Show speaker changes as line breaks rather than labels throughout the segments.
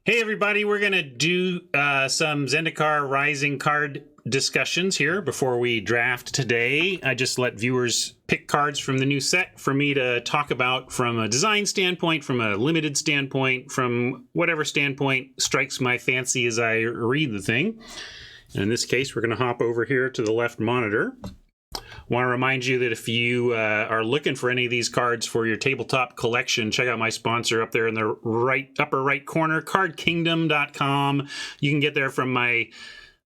Hey everybody, we're going to do some Zendikar Rising card discussions here before we draft today. I just let viewers pick cards from the new set for me to talk about from a design standpoint, from a limited standpoint, from whatever standpoint strikes my fancy as I read the thing. And in this case, we're going to hop over here to the left monitor. Want to remind you that if you are looking for any of these cards for your tabletop collection, check out my sponsor up there in the upper right corner, cardkingdom.com. You can get there from my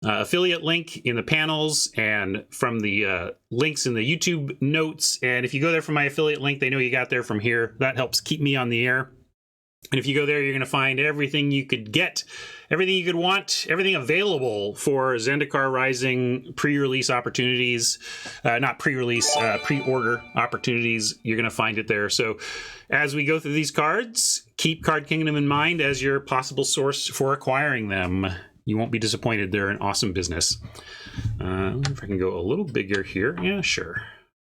affiliate link in the panels and from the links in the YouTube notes. And if you go there from my affiliate link, they know you got there from here. That helps keep me on the air. And if you go there, you're going to find everything you could get, everything you could want, everything available for Zendikar Rising pre-release opportunities, not pre-release, pre-order opportunities. You're going to find it there. So as we go through these cards, keep Card Kingdom in mind as your possible source for acquiring them. You won't be disappointed. They're an awesome business. If I can go a little bigger here. Yeah, sure. A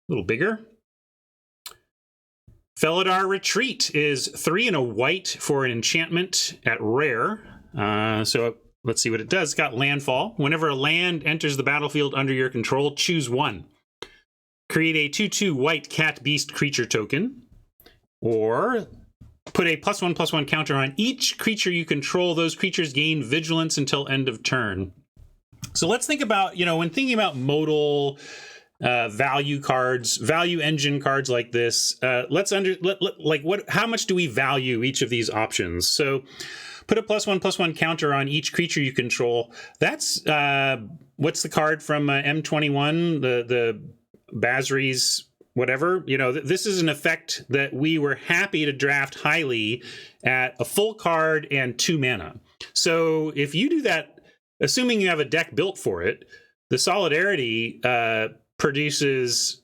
little bigger. Felidar Retreat is 3 and a white for an enchantment at rare. So let's see what it does. It's got landfall. Whenever a land enters the battlefield under your control, choose one. Create a 2/2 white cat beast creature token. Or put a +1/+1 counter on each creature you control. Those creatures gain vigilance until end of turn. So let's think about, when thinking about modal value cards, value engine cards like this, how much do we value each of these options? So put a +1/+1 counter on each creature you control. That's what's the card from M21, the Basri's whatever. This is an effect that we were happy to draft highly at a full card and 2 mana. So if you do that, assuming you have a deck built for it, the Solidarity produces,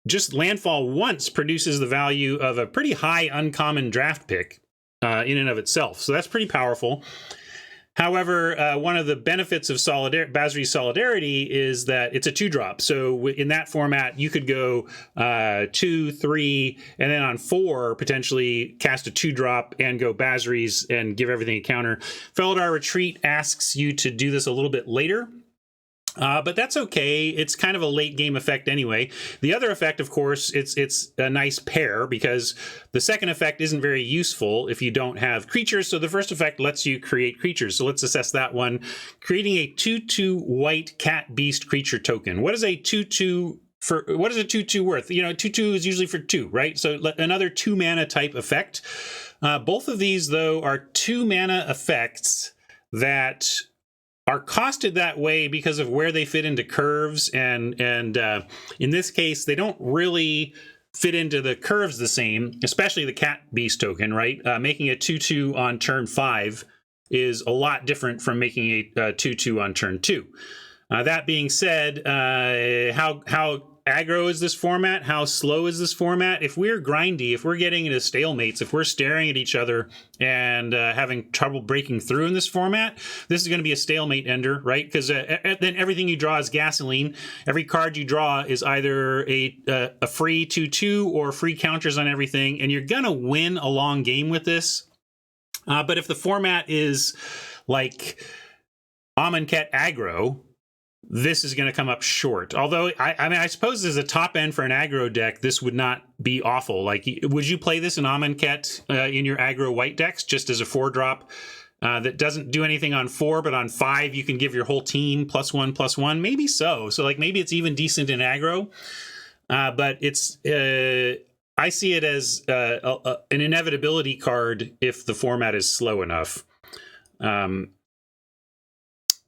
just landfall once produces the value of a pretty high uncommon draft pick in and of itself. So that's pretty powerful. However, one of the benefits of Basri's Solidarity is that it's a 2-drop. So in that format, you could go 2, 3, and then on 4, potentially cast a 2-drop and go Basri's and give everything a counter. Felidar Retreat asks you to do this a little bit later. But that's okay. It's kind of a late game effect anyway. The other effect, of course, it's a nice pair because the second effect isn't very useful if you don't have creatures. So the first effect lets you create creatures. So let's assess that one. Creating a 2/2 white cat beast creature token. What is a 2/2 worth? 2/2 is usually for 2, right? So another 2 mana type effect. Both of these, though, are 2 mana effects that are costed that way because of where they fit into curves, and in this case, they don't really fit into the curves the same, especially the cat beast token, right? Making a 2/2 on turn 5 is a lot different from making a 2/2 on turn 2. That being said, how aggro is this format? How slow is this format? If we're grindy, if we're getting into stalemates, if we're staring at each other and having trouble breaking through in this format, this is going to be a stalemate ender, right? Because then everything you draw is gasoline. Every card you draw is either a free 2/2 or free counters on everything, and you're going to win a long game with this. But if the format is like Amonkhet aggro, this is going to come up short. Although, I suppose as a top end for an aggro deck, this would not be awful. Like, would you play this in Amonkhet in your aggro white decks just as a 4-drop that doesn't do anything on 4, but on 5 you can give your whole team +1/+1? Maybe so. So, maybe it's even decent in aggro. But it's I see it as an inevitability card if the format is slow enough.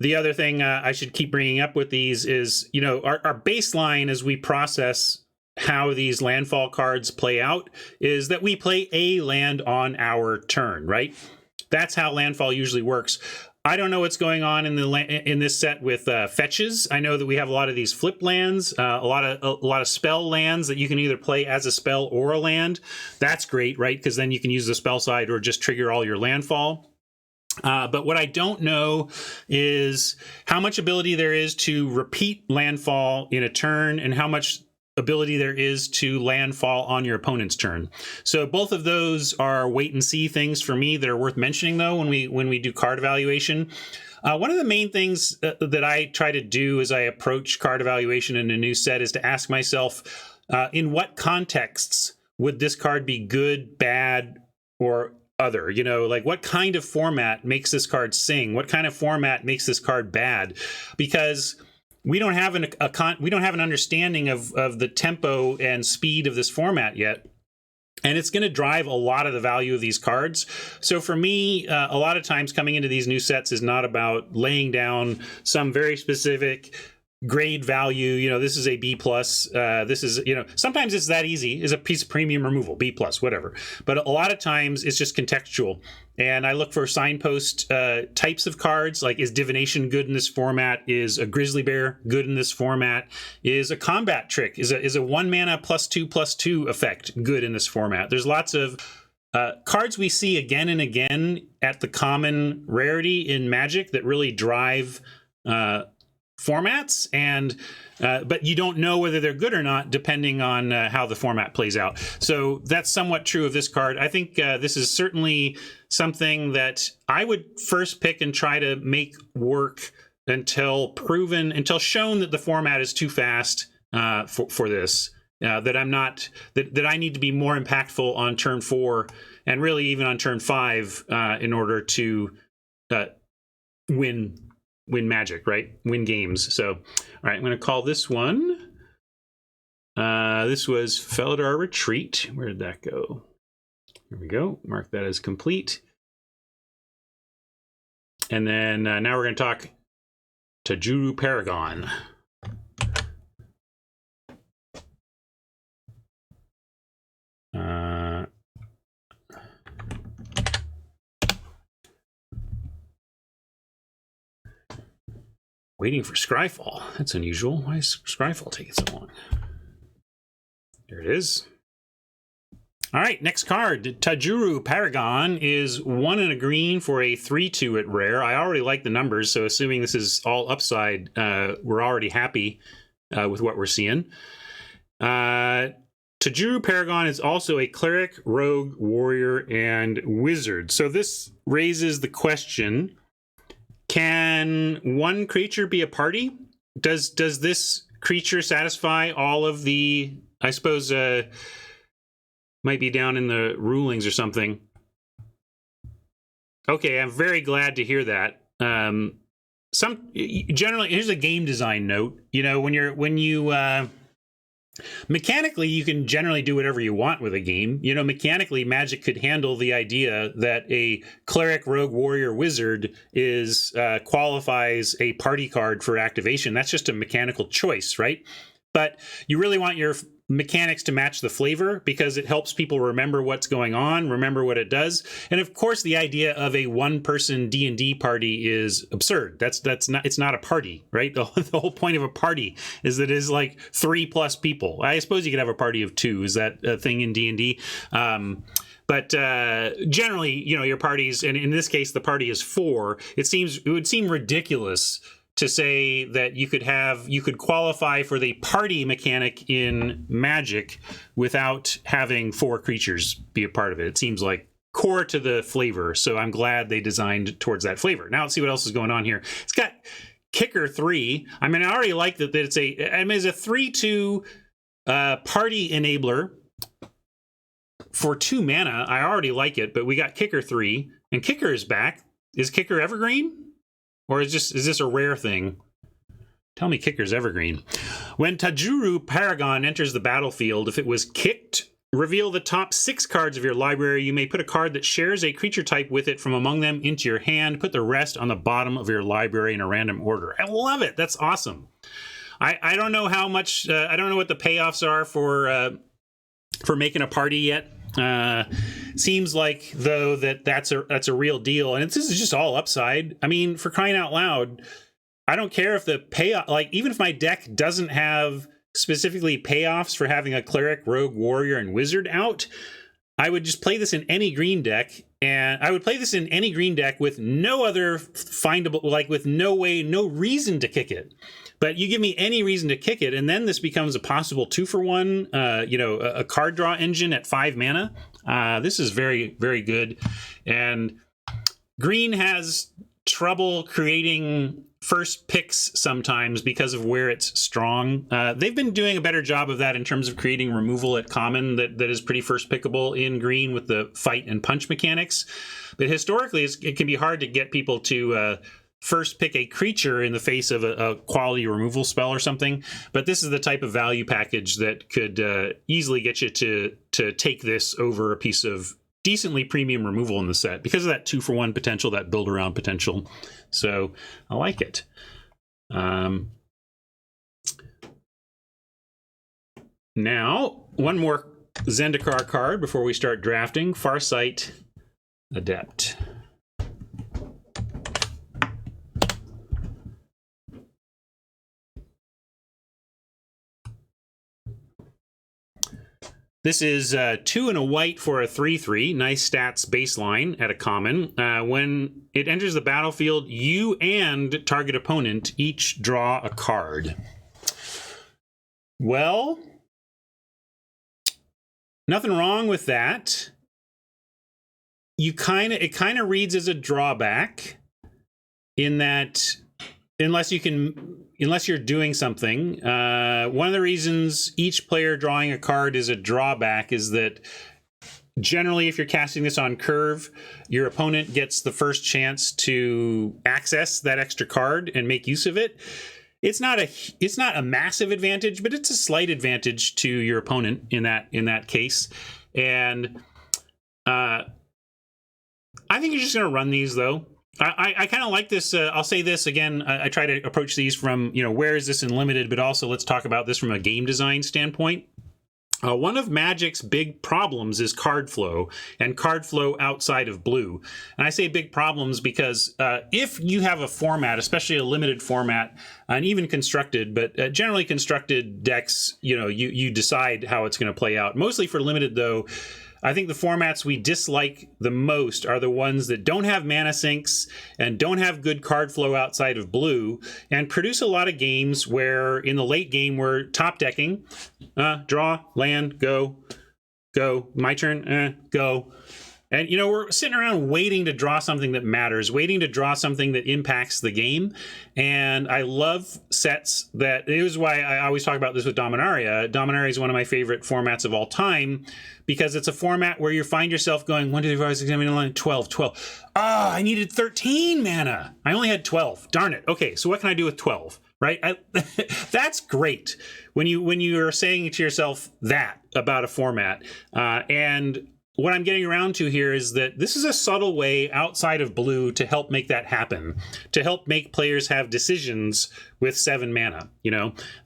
The other thing I should keep bringing up with these is, our baseline as we process how these landfall cards play out is that we play a land on our turn, right? That's how landfall usually works. I don't know what's going on in this set with fetches. I know that we have a lot of these flip lands, a lot of spell lands that you can either play as a spell or a land. That's great, right? Because then you can use the spell side or just trigger all your landfall. But what I don't know is how much ability there is to repeat landfall in a turn and how much ability there is to landfall on your opponent's turn. So both of those are wait and see things for me that are worth mentioning, though, when we do card evaluation. One of the main things that I try to do as I approach card evaluation in a new set is to ask myself, in what contexts would this card be good, bad, or other? You know, like what kind of format makes this card sing? What kind of format makes this card bad? Because we don't have an understanding of the tempo and speed of this format yet. And it's going to drive a lot of the value of these cards. So for me, a lot of times coming into these new sets is not about laying down some very specific grade value. You know, this is a B plus. This is, you know, sometimes it's that easy. Is a piece of premium removal, B plus, whatever. But a lot of times it's just contextual. And I look for signpost types of cards, like is divination good in this format? Is a grizzly bear good in this format? Is a combat trick, is a 1 mana +2/+2 effect good in this format? There's lots of cards we see again and again at the common rarity in Magic that really drive formats, and but you don't know whether they're good or not depending on how the format plays out. So that's somewhat true of this card. I think this is certainly something that I would first pick and try to make work until shown that the format is too fast for this. That I need to be more impactful on turn 4 and really even on turn 5 in order to win Magic, right? Win games. So, all right, I'm going to call this one. This was Felidar Retreat. Where did that go? Here we go. Mark that as complete. And then now we're going to talk Tajuru Paragon. Waiting for Scryfall. That's unusual. Why is Scryfall taking so long? There it is. All right, next card. Tajuru Paragon is 1 and a green for a 3/2 at rare. I already like the numbers, so assuming this is all upside, we're already happy with what we're seeing. Tajuru Paragon is also a cleric, rogue, warrior, and wizard. So this raises the question, can one creature be a party? Does this creature satisfy all of the, I suppose, might be down in the rulings or something. Okay, I'm very glad to hear that. Generally, here's a game design note. You know, when you mechanically, you can generally do whatever you want with a game. You know, mechanically, Magic could handle the idea that a cleric, rogue, warrior, wizard qualifies a party card for activation. That's just a mechanical choice, right? But you really want your mechanics to match the flavor because it helps people remember what's going on, remember what it does. And of course, the idea of a one-person D&D party is absurd. That's not, it's not a party, right? The whole point of a party is that it is like 3+ people. I suppose you could have a party of 2. Is that a thing in D&D? But generally, you know, your parties, and in this case, the party is 4. It would seem ridiculous to say that you could qualify for the party mechanic in Magic without having 4 creatures be a part of it. It seems like core to the flavor, so I'm glad they designed towards that flavor. Now let's see what else is going on here. It's got Kicker 3. I mean, I already like that it's a 3/2 party enabler for 2 mana. I already like it, but we got Kicker 3, and Kicker is back. Is Kicker evergreen? Or is this a rare thing? Tell me Kicker's evergreen. When Tajuru Paragon enters the battlefield, if it was kicked, reveal the top 6 cards of your library. You may put a card that shares a creature type with it from among them into your hand. Put the rest on the bottom of your library in a random order. I love it. That's awesome. I don't know how much, I don't know what the payoffs are for making a party yet. Seems like though that's a real deal, and this is just all upside. I mean, for crying out loud, I don't care if the payoff, like even if my deck doesn't have specifically payoffs for having a cleric, rogue, warrior, and wizard out, I would just play this in any green deck, and I would play this in any green deck with no other findable, like with no reason to kick it. But you give me any reason to kick it, and then this becomes a possible 2-for-1, a card draw engine at 5 mana. This is very, very good. And green has trouble creating first picks sometimes because of where it's strong. They've been doing a better job of that in terms of creating removal at common that is pretty first pickable in green with the fight and punch mechanics. But historically, it can be hard to get people to first pick a creature in the face of a quality removal spell or something. But this is the type of value package that could easily get you to take this over a piece of decently premium removal in the set because of that 2-for-1 potential, that build around potential. So I like it. Now, one more Zendikar card before we start drafting. Farsight Adept. This is 2 and a white for a 3/3. Nice stats baseline at a common. When it enters the battlefield, you and target opponent each draw a card. Well, nothing wrong with that. It kind of reads as a drawback in that unless you're doing something. One of the reasons each player drawing a card is a drawback is that generally if you're casting this on curve, your opponent gets the first chance to access that extra card and make use of it. It's not a massive advantage, but it's a slight advantage to your opponent in that case. And I think you're just going to run these though. I kind of like this. I'll say this again. I try to approach these from, where is this in limited, but also let's talk about this from a game design standpoint. One of Magic's big problems is card flow, and card flow outside of blue. And I say big problems because if you have a format, especially a limited format, and even constructed, but generally constructed decks, you decide how it's going to play out. Mostly for limited, though, I think the formats we dislike the most are the ones that don't have mana sinks and don't have good card flow outside of blue and produce a lot of games where in the late game we're top decking, draw, land, go, my turn, go. And, we're sitting around waiting to draw something that matters, waiting to draw something that impacts the game. And I love sets that, it was why I always talk about this with Dominaria. Dominaria is one of my favorite formats of all time because it's a format where you find yourself going 1, 2, 3, 4, 5, 6, 7, 8, 9, 12. I needed 13 mana. I only had 12. Darn it. Okay, so what can I do with 12? Right? That's great when you are saying to yourself that about a format. And what I'm getting around to here is that this is a subtle way outside of blue to help make that happen, to help make players have decisions with 7 mana,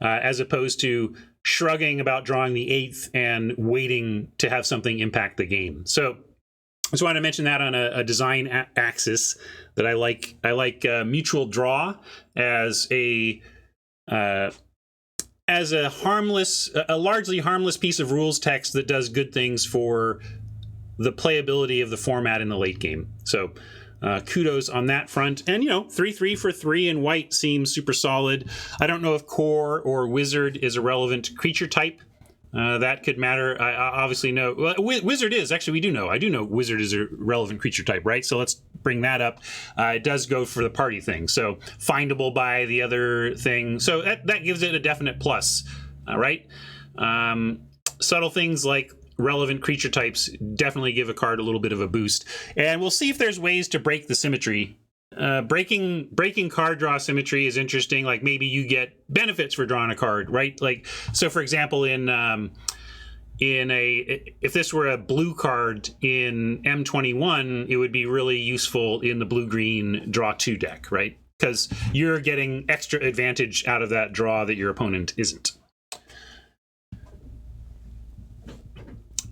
as opposed to shrugging about drawing the 8th and waiting to have something impact the game. So I just wanted to mention that on a design axis that I like. I like mutual draw as a largely harmless piece of rules text that does good things for the playability of the format in the late game. So kudos on that front. And 3/3 for 3 in white seems super solid. I don't know if core or wizard is a relevant creature type. That could matter. I obviously know. Well, wizard is. Actually, we do know. I do know wizard is a relevant creature type, right? So let's bring that up. It does go for the party thing. So findable by the other thing. So that gives it a definite plus, right? Subtle things like relevant creature types definitely give a card a little bit of a boost. And we'll see if there's ways to break the symmetry. Breaking card draw symmetry is interesting. Like maybe you get benefits for drawing a card, right? Like, so for example, if this were a blue card in M21, it would be really useful in the blue-green draw 2 deck, right? Because you're getting extra advantage out of that draw that your opponent isn't.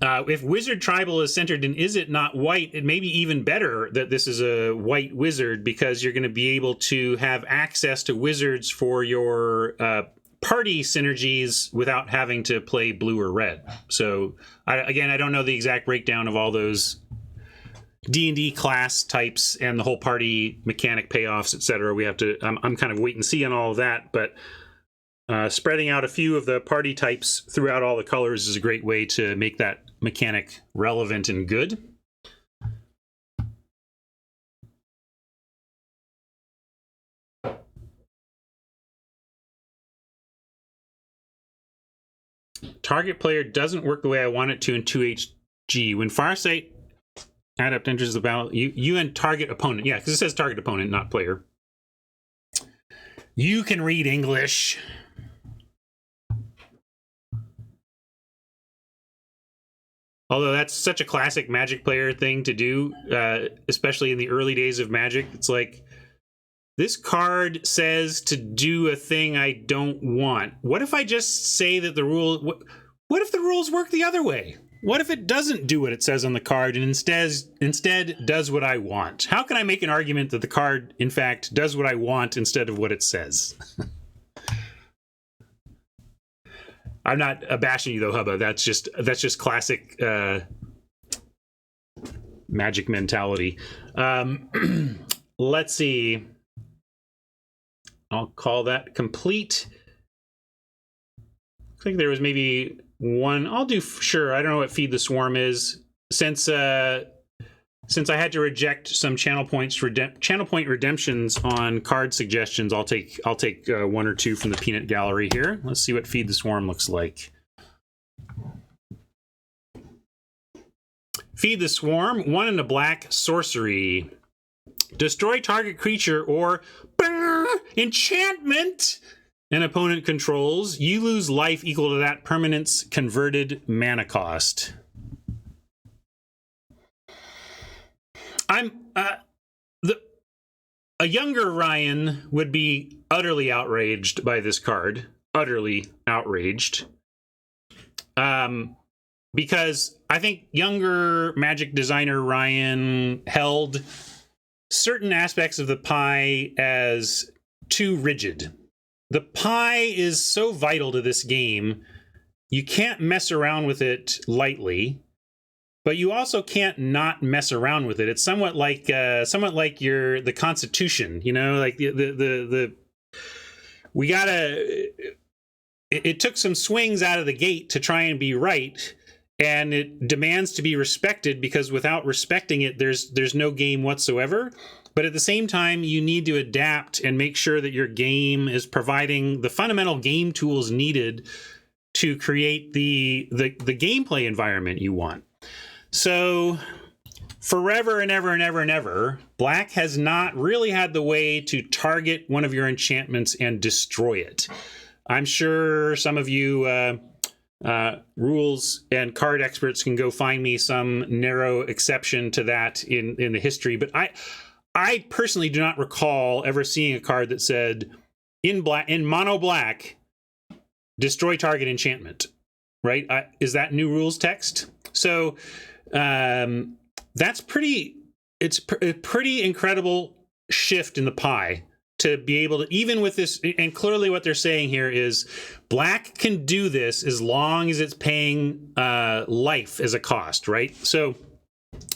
If Wizard Tribal is centered in Is It Not White, it may be even better that this is a white wizard because you're going to be able to have access to wizards for your party synergies without having to play blue or red. So, I don't know the exact breakdown of all those D&D class types and the whole party mechanic payoffs, etc. We have to, I'm kind of wait and see on all of that, but spreading out a few of the party types throughout all the colors is a great way to make that mechanic relevant and good. Target player doesn't work the way I want it to in 2HG. When Farsight Adept enters the battle, you and target opponent. Yeah, because it says target opponent, not player. You can read English. Although that's such a classic Magic player thing to do, especially in the early days of Magic. It's like, this card says to do a thing I don't want. What if I just say that the rule... What if the rules work the other way? What if it doesn't do what it says on the card and instead does what I want? How can I make an argument that the card, in fact, does what I want instead of what it says? I'm not bashing you though, Hubba. That's just classic Magic mentality. Let's see. I'll call that complete. I think there was maybe one. I'll do sure. I don't know what Feed the Swarm is. Since I had to reject some channel point redemptions on card suggestions, I'll take one or two from the peanut gallery here. Let's see what Feed the Swarm looks like. Feed the Swarm, 1 and a black sorcery. Destroy target creature or enchantment an opponent controls. You lose life equal to that permanent's converted mana cost. A younger Ryan would be utterly outraged by this card. Utterly outraged. Because I think younger Magic designer Ryan held certain aspects of the pie as too rigid. The pie is so vital to this game, you can't mess around with it lightly, but you also can't not mess around with it. It's somewhat like the Constitution, you know, like we gotta. It took some swings out of the gate to try and be right, and it demands to be respected because without respecting it, there's no game whatsoever. But at the same time, you need to adapt and make sure that your game is providing the fundamental game tools needed to create the gameplay environment you want. So forever and ever and ever and ever, Black has not really had the way to target one of your enchantments and destroy it. I'm sure some of you rules and card experts can go find me some narrow exception to that in the history, but I personally do not recall ever seeing a card that said in mono black, destroy target enchantment, right? Is that new rules text? So that's it's a pretty incredible shift in the pie to be able to, even with this, and clearly what they're saying here is Black can do this as long as it's paying life as a cost, right? So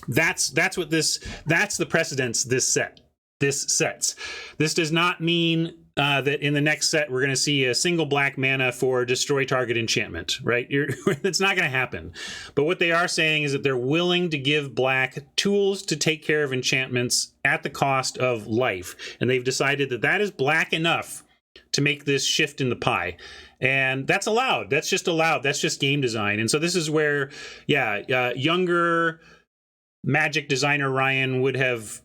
that's the precedence this sets. This does not mean that in the next set we're going to see a single black mana for destroy target enchantment, right? It's not going to happen. But what they are saying is that they're willing to give Black tools to take care of enchantments at the cost of life, and they've decided that that is Black enough to make this shift in the pie. And that's allowed. That's just allowed. That's just game design. And so this is where, younger Magic designer Ryan would have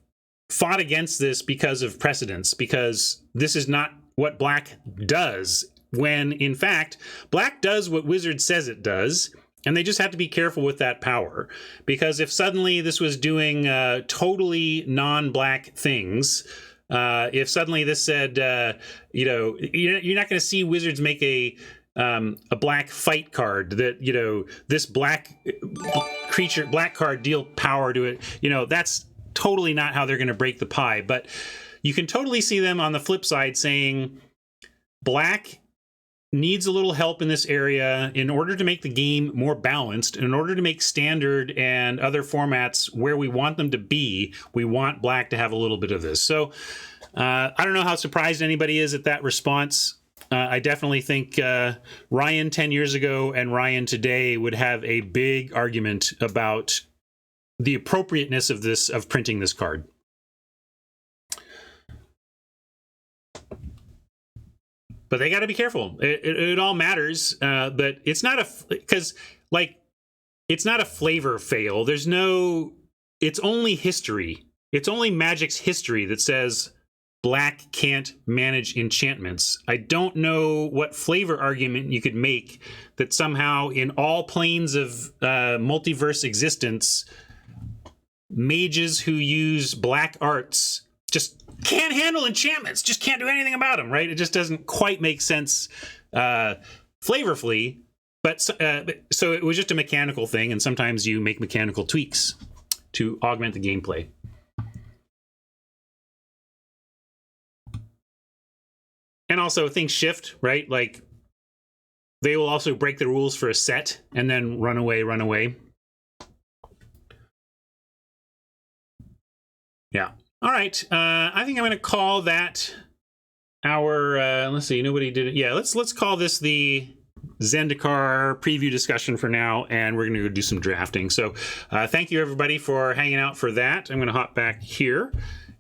fought against this because of precedence, because this is not what Black does, when in fact Black does what Wizard says it does, and they just have to be careful with that power. Because if suddenly this was doing totally non-Black things, if suddenly this said, you're not going to see Wizards make a Black fight card that, this Black creature, Black card deal power to it. That's totally not how they're going to break the pie. But you can totally see them on the flip side saying Black needs a little help in this area in order to make the game more balanced, in order to make Standard and other formats where we want them to be. We want Black to have a little bit of this. So I don't know how surprised anybody is at that response. I definitely think Ryan 10 years ago and Ryan today would have a big argument about the appropriateness of printing this card. But they got to be careful. It all matters, but it's not it's not a flavor fail. It's only history. It's only Magic's history that says Black can't manage enchantments. I don't know what flavor argument you could make that somehow in all planes of multiverse existence, mages who use black arts just can't handle enchantments, just can't do anything about them, right? It just doesn't quite make sense flavorfully. But so it was just a mechanical thing, and sometimes you make mechanical tweaks to augment the gameplay. And also things shift, right? Like they will also break the rules for a set and then run away. Yeah. All right. I think I'm going to call that our, let's see, nobody did it. Yeah, let's call this the Zendikar preview discussion for now, and we're going to go do some drafting. So thank you, everybody, for hanging out for that. I'm going to hop back here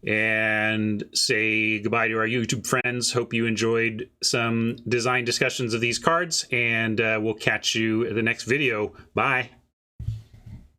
and say goodbye to our YouTube friends. Hope you enjoyed some design discussions of these cards, and we'll catch you in the next video. Bye.